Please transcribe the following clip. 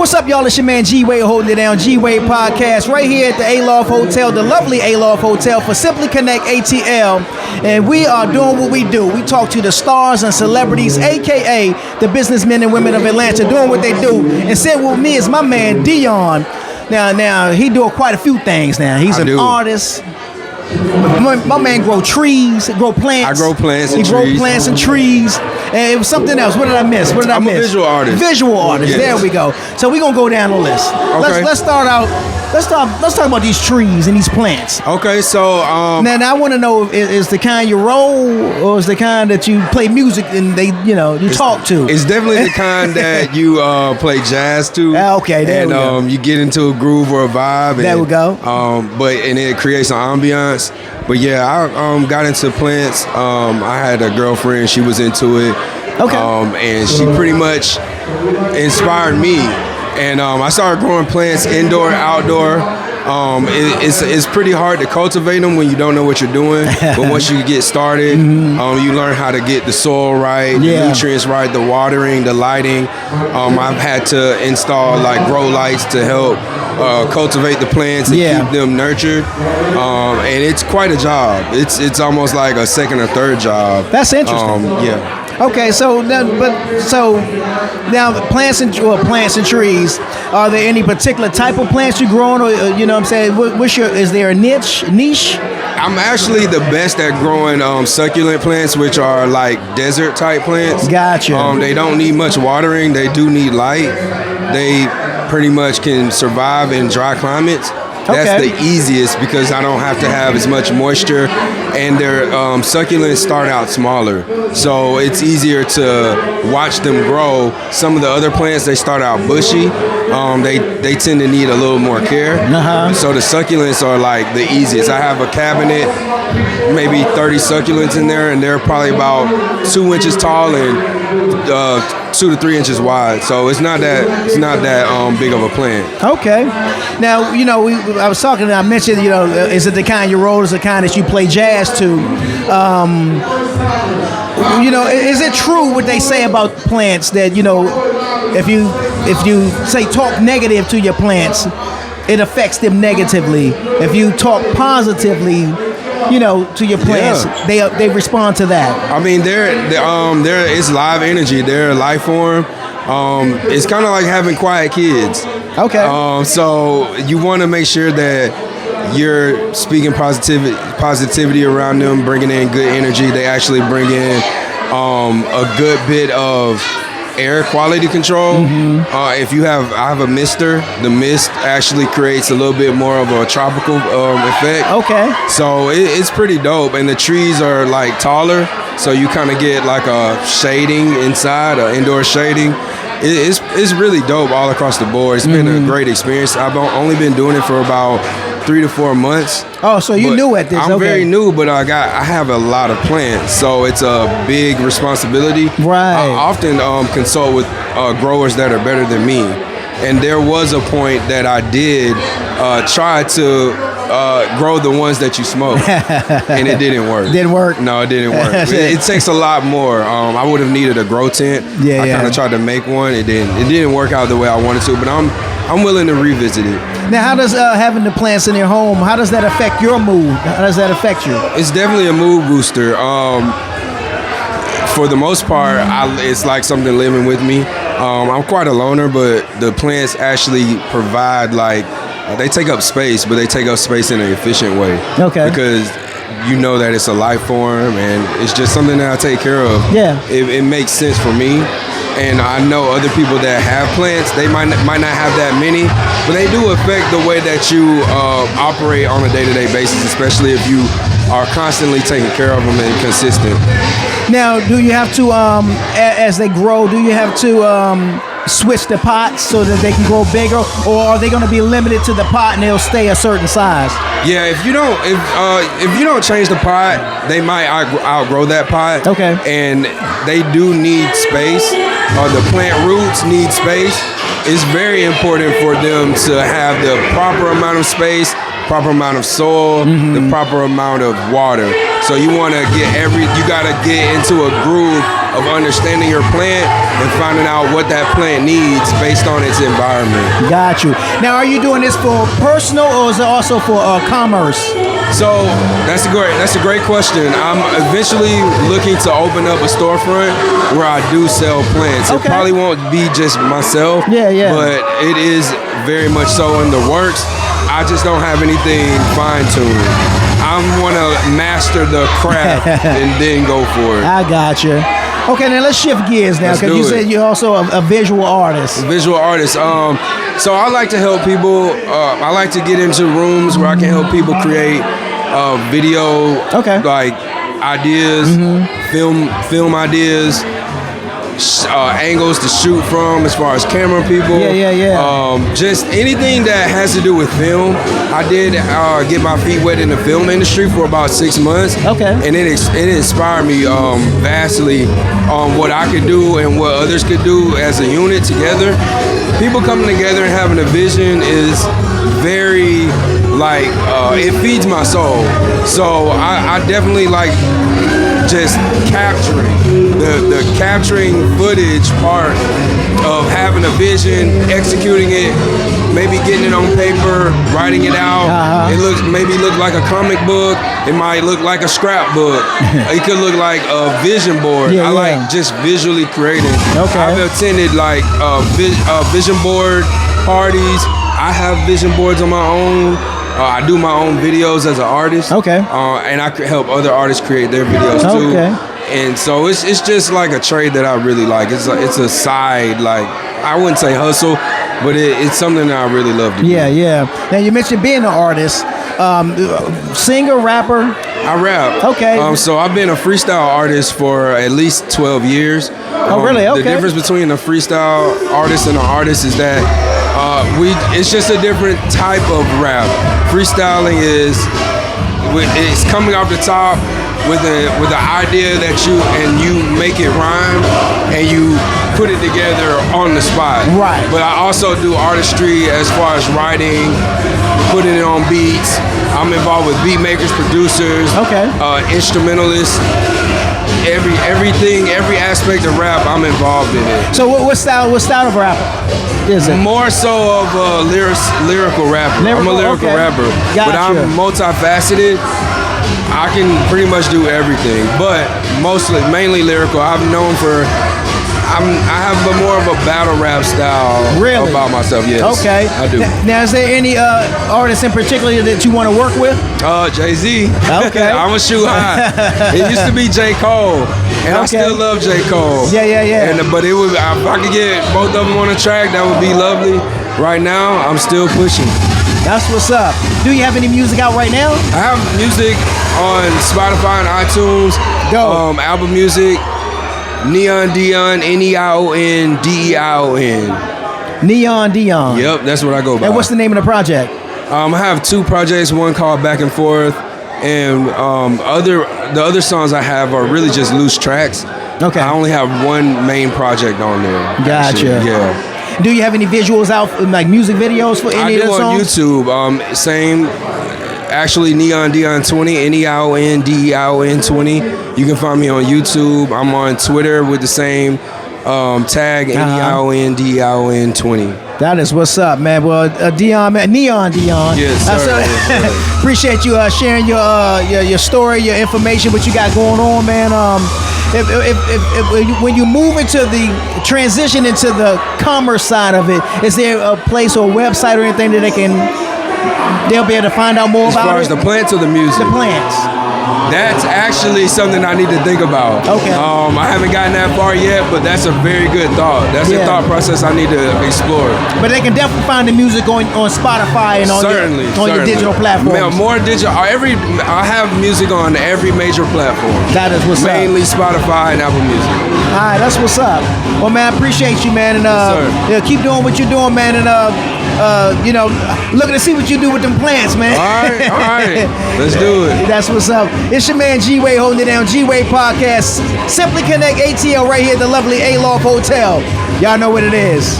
What's up, y'all? It's your man G-Wade holding it down. G-Wade Podcast right here at the Aloft Hotel, the lovely Aloft Hotel for Simply Connect ATL. And we are doing what we do. We talk to the stars and celebrities, a.k.a. the businessmen and women of Atlanta, doing what they do. And sitting with me is my man Deion. Now he do quite a few things now. He's an artist. My man grow trees, grow plants. I grow plants and trees. He grow plants and trees. And it was something else. What did I miss? I'm a visual artist. Visual artist. Yes. There we go. So we're gonna go down the list. Okay. Let's start out. Let's talk about these trees and these plants. Okay, so now I want to know, is the kind you roll, or is the kind that you play music and you talk to? It's definitely the kind that you play jazz to. Okay, there we go. You get into a groove or a vibe. There we go. And it creates an ambiance. But yeah, I got into plants. I had a girlfriend; she was into it. Okay. And she pretty much inspired me. And I started growing plants indoor, outdoor. It's pretty hard to cultivate them when you don't know what you're doing. But once you get started, you learn how to get the soil right, the nutrients right, the watering, the lighting. I've had to install like grow lights to help cultivate the plants and keep them nurtured. And it's quite a job. It's almost like a second or third job. That's interesting. Okay, so now plants and trees. Are there any particular type of plants you're growing, or you know what I'm saying? Is there a niche? I'm actually the best at growing succulent plants, which are like desert type plants. Gotcha. They don't need much watering. They do need light. They pretty much can survive in dry climates. That's the easiest because I don't have to have as much moisture, and their succulents start out smaller, so it's easier to watch them grow. Some of the other plants, they start out bushy. They tend to need a little more care. So the succulents are like the easiest. I have a cabinet, maybe 30 succulents in there, and they're probably about 2 inches tall and 2 to 3 inches wide. So it's not that big of a plant. Okay. Now I was talking. I mentioned is it the kind you roll? Is it the kind that you play jazz to? Is it true what they say about plants that if you say talk negative to your plants, it affects them negatively. If you talk positively, to your plants, they respond to that. I mean, there is live energy. They're a life form. It's kind of like having quiet kids. Okay. So you want to make sure that you're speaking positivity around them, bringing in good energy. They actually bring in a good bit of air quality control. I have a mister. The mist actually creates a little bit more of a tropical effect. Okay. So it's pretty dope, and the trees are like taller, so you kind of get like a shading inside, indoor shading. It's really dope all across the board. It's been a great experience. I've only been doing it for about 3 to 4 months. Oh, so you new at this? I'm very new, but I have a lot of plants, so it's a big responsibility. Right. I often consult with growers that are better than me, and there was a point that I did try to grow the ones that you smoke, and it didn't work. Didn't work? No, it didn't work. It takes a lot more. I would have needed a grow tent. I kind of tried to make one. It didn't work out the way I wanted to, but I'm willing to revisit it. Now, how does having the plants in your home, how does that affect your mood? How does that affect you? It's definitely a mood booster. For the most part, it's like something living with me. I'm quite a loner, but the plants actually provide they take up space, but they take up space in an efficient way. Okay. Because that it's a life form, and it's just something that I take care of. Yeah. It makes sense for me. And I know other people that have plants, they might not have that many, but they do affect the way that you operate on a day-to-day basis, especially if you are constantly taking care of them and consistent. Now, do you have to, as they grow, do you have to switch the pots so that they can grow bigger, or are they going to be limited to the pot and they'll stay a certain size? Yeah, if you don't change the pot, they might outgrow that pot. Okay. And they do need space. The plant roots need space. It's very important for them to have the proper amount of space, proper amount of soil, the proper amount of water. So you want to you got to get into a groove of understanding your plant and finding out what that plant needs based on its environment. Got you. Now, are you doing this for personal or is it also for commerce? So that's a great question. I'm eventually looking to open up a storefront where I do sell plants. Okay. It probably won't be just myself, but it is very much so in the works. I just don't have anything fine-tuned. I want to master the craft and then go for it. I got you. Okay, now let's shift gears now, because you said you're also a visual artist. Visual artist. So I like to help people. I like to get into rooms where I can help people create video, like ideas, film ideas, angles to shoot from as far as camera people. Just anything that has to do with film. I did get my feet wet in the film industry for about 6 months. And it inspired me vastly on what I could do and what others could do as a unit together. People coming together and having a vision is very it feeds my soul. So I definitely like just capturing the capturing footage part of having a vision, executing it, maybe getting it on paper, writing it out. It maybe look like a comic book. It might look like a scrapbook. It could look like a vision board. I like just visually creating. I've attended vision board parties. I have vision boards on my own. I do my own videos as an artist. And I could help other artists create their videos too. And so it's just like a trade that I really like. It's a side, I wouldn't say hustle, but it's something that I really love to do. Now you mentioned being an artist, singer, rapper. I rap. So I've been a freestyle artist for at least 12 years. Really? The difference between a freestyle artist and an artist is that it's just a different type of rap. Freestyling it's coming off the top with the idea that you make it rhyme and you put it together on the spot. But I also do artistry as far as writing, putting it on beats. I'm involved with beat makers, producers, instrumentalists. Every aspect of rap, I'm involved in it. So what style of rap is it? More so of a lyrical rapper. I'm a lyrical rapper, but I'm multifaceted. I can pretty much do everything, but mainly lyrical. I have more of a battle rap style about myself. Yes. I do. Now, is there any artists in particular that you want to work with? Jay-Z. I'm a shoe high. It used to be J. Cole, and I still love J. Cole. But it would, if I could get both of them on a track, that would be lovely. Right now, I'm still pushing. That's what's up. Do you have any music out right now? I have music on Spotify and iTunes. Album music. Neion Deion, Neion Deion. Neion Deion. Yep, that's what I go by. And what's the name of the project? I have 2 projects. One called Back and Forth, and the other songs I have are really just loose tracks. I only have one main project on there. Gotcha. Do you have any visuals out, like music videos for any of the songs? I do on YouTube. Same. Actually, Neion Deion 20, Neion Deion 20. You can find me on YouTube. I'm on Twitter with the same tag, Neion Deion 20. That is what's up, man. Well, Deion, man, Neion Deion. Yes, sir. Appreciate you sharing your story, your information, what you got going on, man. When you move into the transition into the commerce side of it, is there a place or a website or anything that they'll be able to find out more about? As far as the plants or the music? The plants. That's actually something I need to think about. I haven't gotten that far yet, but that's a very good thought. That's a thought process I need to explore. But they can definitely find the music on Spotify and on your digital platforms. More digital. I have music on every major platform. That is what's Mainly Spotify and Apple Music. All right, that's what's up. Well, man, I appreciate you, man, and keep doing what you're doing, man, and looking to see what you do with them plants, man. All right. Let's do it. That's what's up. It's your man G-Wade holding it down. G-Wade Podcast. Simply Connect ATL right here at the lovely A-Loft Hotel. Y'all know what it is.